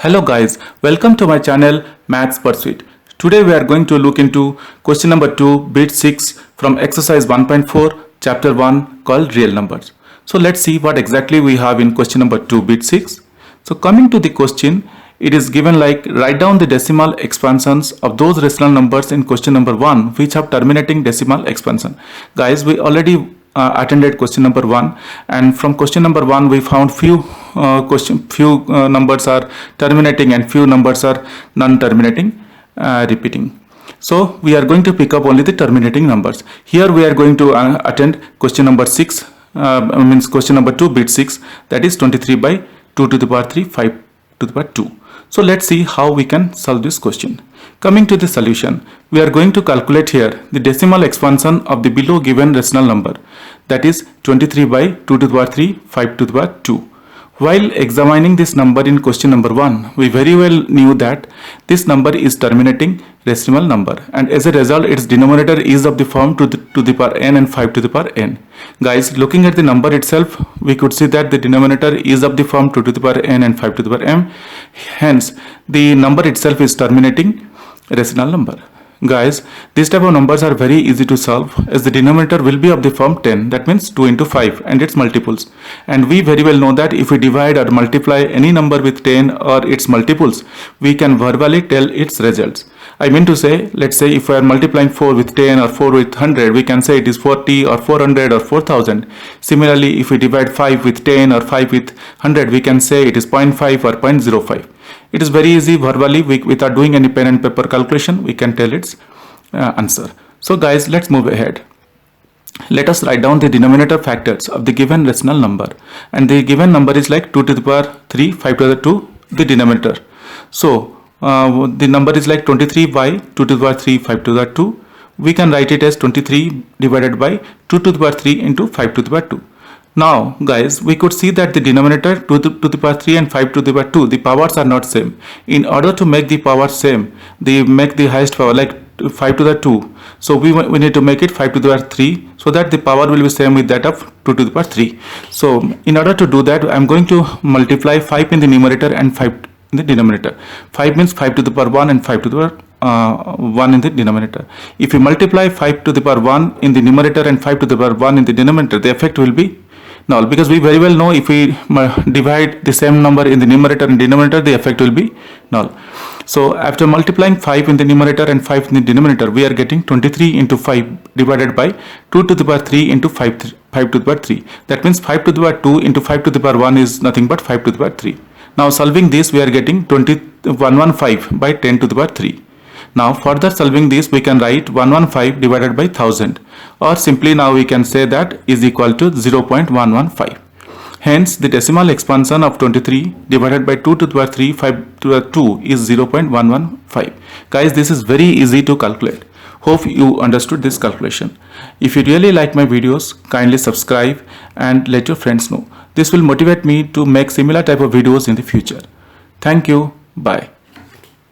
Hello guys, welcome to my channel Maths Pursuit. Today we are going to look into question number 2 bit 6 from exercise 1.4 chapter 1 called real numbers. So let's see what exactly we have in question number 2 bit 6. So coming to the question, it is given like write down the decimal expansions of those rational numbers in question number 1 which have terminating decimal expansion. Guys, we already attended question number 1, and from question number 1 we found few numbers are terminating and few numbers are non-terminating, repeating. So we are going to pick up only the terminating numbers. Here we are going to attend question number 6, means question number 2 bit 6, that is 23 by 2 to the power 3 5 to the power 2. So let's see how we can solve this question. Coming to the solution, we are going to calculate here the decimal expansion of the below given rational number, that is 23 by 2 to the power 3 5 to the power 2. While examining this number in question number 1, we very well knew that this number is terminating decimal number, and as a result its denominator is of the form 2 to the power n and 5 to the power n. Guys, looking at the number itself, we could see that the denominator is of the form 2 to the power n and 5 to the power m. Hence, the number itself is terminating rational number. Guys, these type of numbers are very easy to solve, as the denominator will be of the form 10, that means 2 into 5 and its multiples. And we very well know that if we divide or multiply any number with 10 or its multiples, we can verbally tell its results. I mean to say, let's say if we are multiplying 4 with 10 or 4 with 100, we can say it is 40 or 400 or 4000. Similarly, if we divide 5 with 10 or 5 with 100, we can say it is 0.5 or 0.05. It is very easy verbally, without doing any pen and paper calculation, we can tell its answer. So guys, let's move ahead. Let us write down the denominator factors of the given rational number, and the given number is like 2 to the power 3 5 to the 2, the denominator. So the number is like 23 by 2 to the power 3 5 to the 2. We can write it as 23 divided by 2 to the power 3 into 5 to the power 2. Now guys, we could see that the denominator 2 to the power 3 and 5 to the power 2, the powers are not same. In order to make the powers same, they make the highest power like 5 to the 2. So we need to make it 5 to the power 3, so that the power will be same with that of 2 to the power 3. So in order to do that, I am going to multiply 5 in the numerator and 5 in the denominator. 5 means 5 to the power 1 and 5 to the power 1 in the denominator. If we multiply 5 to the power 1 in the numerator and 5 to the power 1 in the denominator, the effect will be null, because we very well know if we divide the same number in the numerator and denominator, the effect will be null. So after multiplying 5 in the numerator and 5 in the denominator, we are getting 23 into 5 divided by 2 to the power 3 into 5 to the power 3. That means 5 to the power 2 into 5 to the power 1 is nothing but 5 to the power 3. Now solving this, we are getting 115 by 10 to the power 3. Now further solving this, we can write 115 divided by 1000, or simply now we can say that is equal to 0.115. Hence the decimal expansion of 23 divided by 2 to the power 3 5 to the 2 is 0.115. Guys, this is very easy to calculate. Hope you understood this calculation. If you really like my videos, kindly subscribe and let your friends know. This will motivate me to make similar type of videos in the future. Thank you. Bye.